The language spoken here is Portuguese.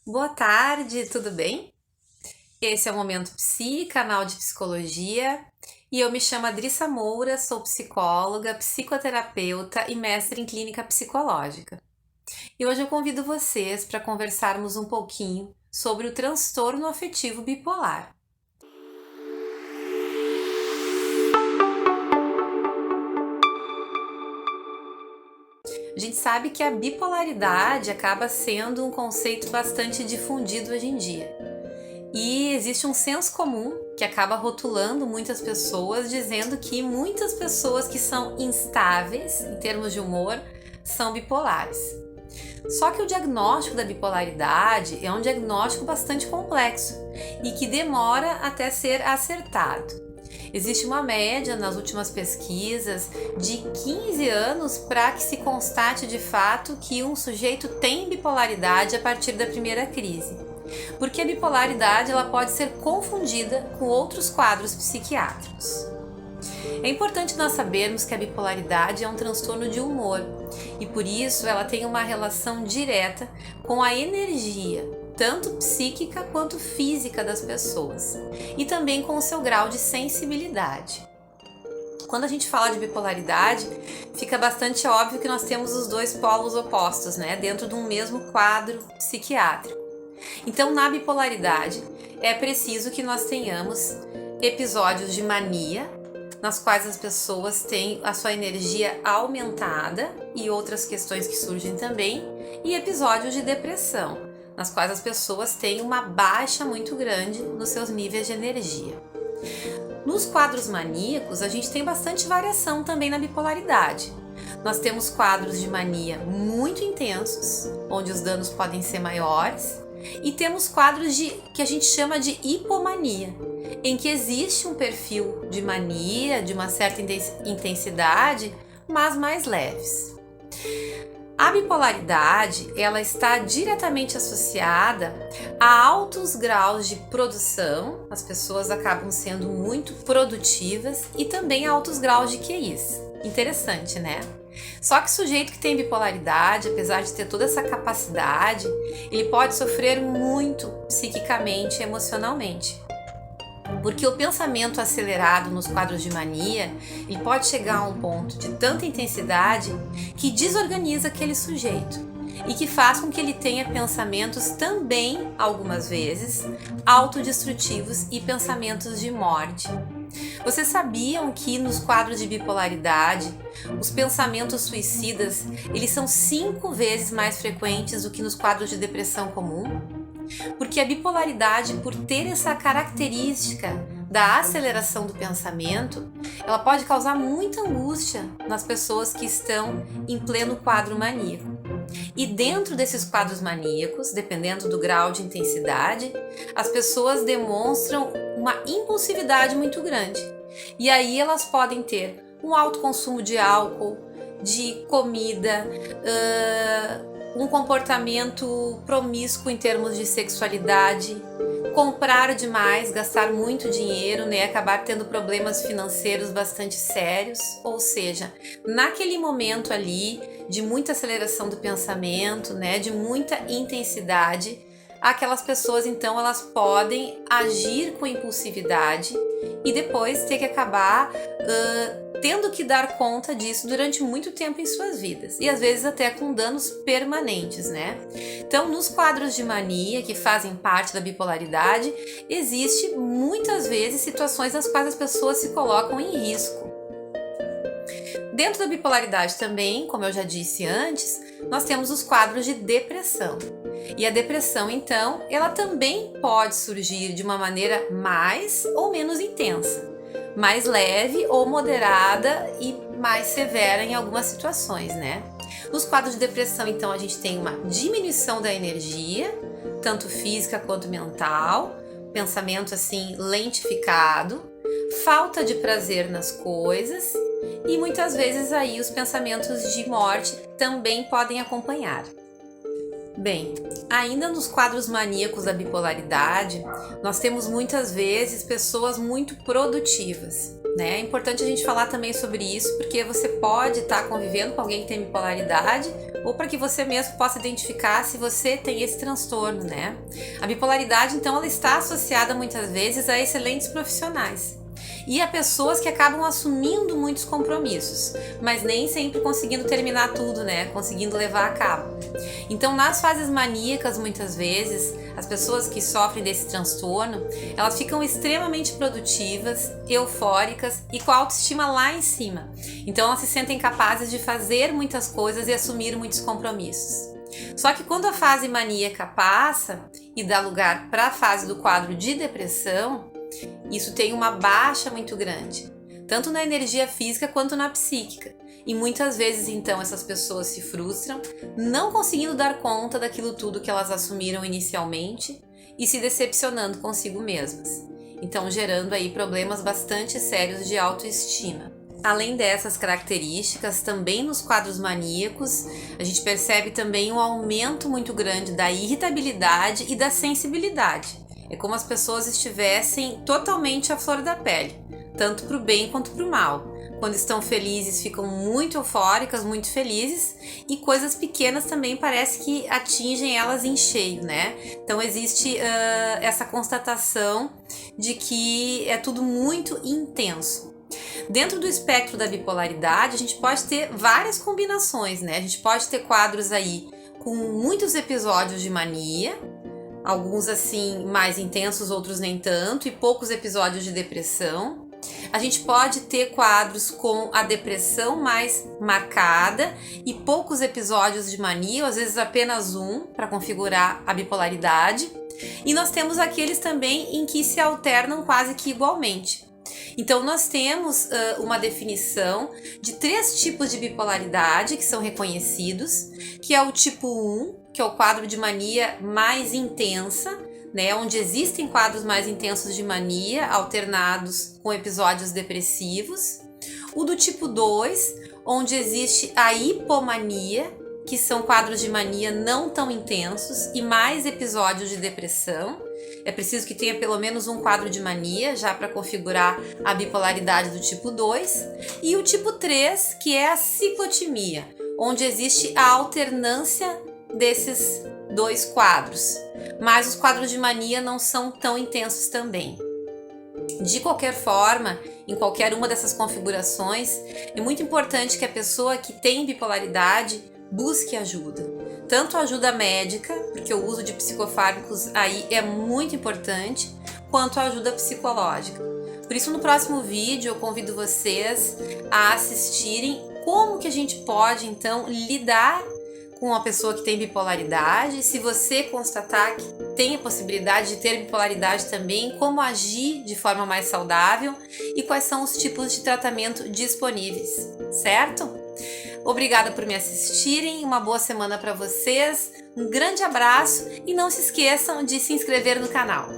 Boa tarde, tudo bem? Esse é o Momento Psi, canal de psicologia, e eu me chamo Adrissa Moura, sou psicóloga, psicoterapeuta e mestre em clínica psicológica. E hoje eu convido vocês para conversarmos um pouquinho sobre o transtorno afetivo bipolar. A gente sabe que a bipolaridade acaba sendo um conceito bastante difundido hoje em dia. E existe um senso comum que acaba rotulando muitas pessoas, dizendo que muitas pessoas que são instáveis em termos de humor são bipolares. Só que o diagnóstico da bipolaridade é um diagnóstico bastante complexo e que demora até ser acertado. Existe uma média nas últimas pesquisas de 15 anos para que se constate de fato que um sujeito tem bipolaridade a partir da primeira crise. Porque a bipolaridade ela pode ser confundida com outros quadros psiquiátricos. É importante nós sabermos que a bipolaridade é um transtorno de humor e por isso ela tem uma relação direta com a energia, tanto psíquica quanto física das pessoas, e também com o seu grau de sensibilidade. Quando a gente fala de bipolaridade, fica bastante óbvio que nós temos os dois polos opostos, né, dentro de um mesmo quadro psiquiátrico. Então, na bipolaridade, é preciso que nós tenhamos episódios de mania, nas quais as pessoas têm a sua energia aumentada e outras questões que surgem também, e episódios de depressão, nas quais as pessoas têm uma baixa muito grande nos seus níveis de energia. Nos quadros maníacos, a gente tem bastante variação também na bipolaridade. Nós temos quadros de mania muito intensos, onde os danos podem ser maiores, e temos quadros que a gente chama de hipomania, em que existe um perfil de mania, de uma certa intensidade, mas mais leves. A bipolaridade, ela está diretamente associada a altos graus de produção, as pessoas acabam sendo muito produtivas, e também a altos graus de QIs. Interessante, né? Só que o sujeito que tem bipolaridade, apesar de ter toda essa capacidade, ele pode sofrer muito psiquicamente e emocionalmente. Porque o pensamento acelerado nos quadros de mania, ele pode chegar a um ponto de tanta intensidade que desorganiza aquele sujeito e que faz com que ele tenha pensamentos também, algumas vezes, autodestrutivos e pensamentos de morte. Vocês sabiam que nos quadros de bipolaridade, os pensamentos suicidas, eles são 5 vezes mais frequentes do que nos quadros de depressão comum? Porque a bipolaridade, por ter essa característica da aceleração do pensamento, ela pode causar muita angústia nas pessoas que estão em pleno quadro maníaco. E dentro desses quadros maníacos, dependendo do grau de intensidade, as pessoas demonstram uma impulsividade muito grande. E aí elas podem ter um alto consumo de álcool, de comida, um comportamento promíscuo em termos de sexualidade, comprar demais, gastar muito dinheiro, né, acabar tendo problemas financeiros bastante sérios, ou seja, naquele momento ali de muita aceleração do pensamento, né, de muita intensidade, aquelas pessoas então elas podem agir com impulsividade e depois ter que acabar tendo que dar conta disso durante muito tempo em suas vidas e às vezes até com danos permanentes, né? Então, nos quadros de mania que fazem parte da bipolaridade, existe muitas vezes situações nas quais as pessoas se colocam em risco. Dentro da bipolaridade também, como eu já disse antes, nós temos os quadros de depressão. E a depressão, então, ela também pode surgir de uma maneira mais ou menos intensa, mais leve ou moderada e mais severa em algumas situações, né? Nos quadros de depressão, então, a gente tem uma diminuição da energia, tanto física quanto mental, pensamento assim lentificado, falta de prazer nas coisas e muitas vezes aí os pensamentos de morte também podem acompanhar. Bem, ainda nos quadros maníacos da bipolaridade, nós temos muitas vezes pessoas muito produtivas. né? É importante a gente falar também sobre isso, porque você pode estar convivendo com alguém que tem bipolaridade, ou para que você mesmo possa identificar se você tem esse transtorno, né? A bipolaridade, então, ela está associada muitas vezes a excelentes profissionais e a pessoas que acabam assumindo muitos compromissos, mas nem sempre conseguindo terminar tudo, né? Conseguindo levar a cabo. Então, nas fases maníacas, muitas vezes, as pessoas que sofrem desse transtorno, elas ficam extremamente produtivas, eufóricas e com a autoestima lá em cima. Então, elas se sentem capazes de fazer muitas coisas e assumir muitos compromissos. Só que quando a fase maníaca passa e dá lugar para a fase do quadro de depressão, isso tem uma baixa muito grande, tanto na energia física quanto na psíquica. E muitas vezes, então, essas pessoas se frustram, não conseguindo dar conta daquilo tudo que elas assumiram inicialmente e se decepcionando consigo mesmas. Então, gerando aí problemas bastante sérios de autoestima. Além dessas características, também nos quadros maníacos, a gente percebe também um aumento muito grande da irritabilidade e da sensibilidade. É como as pessoas estivessem totalmente à flor da pele, tanto para o bem quanto para o mal. Quando estão felizes, ficam muito eufóricas, muito felizes, e coisas pequenas também parece que atingem elas em cheio, né? Então existe essa constatação de que é tudo muito intenso. Dentro do espectro da bipolaridade, a gente pode ter várias combinações, né? A gente pode ter quadros aí com muitos episódios de mania, alguns assim mais intensos, outros nem tanto, e poucos episódios de depressão. A gente pode ter quadros com a depressão mais marcada e poucos episódios de mania, ou às vezes apenas um, para configurar a bipolaridade. E nós temos aqueles também em que se alternam quase que igualmente. Então, nós temos uma definição de 3 tipos de bipolaridade que são reconhecidos, que é o tipo 1, que é o quadro de mania mais intensa, né, onde existem quadros mais intensos de mania, alternados com episódios depressivos. O do tipo 2, onde existe a hipomania, que são quadros de mania não tão intensos e mais episódios de depressão. É preciso que tenha pelo menos um quadro de mania já para configurar a bipolaridade do tipo 2. E o tipo 3, que é a ciclotimia, onde existe a alternância desses 2 quadros. Mas os quadros de mania não são tão intensos também. De qualquer forma, em qualquer uma dessas configurações, é muito importante que a pessoa que tem bipolaridade busque ajuda. Tanto ajuda médica, porque o uso de psicofármacos aí é muito importante, quanto a ajuda psicológica. Por isso, no próximo vídeo, eu convido vocês a assistirem como que a gente pode, então, lidar com uma pessoa que tem bipolaridade. Se você constatar que tem a possibilidade de ter bipolaridade também, como agir de forma mais saudável e quais são os tipos de tratamento disponíveis, certo? Obrigada por me assistirem, uma boa semana para vocês, um grande abraço e não se esqueçam de se inscrever no canal.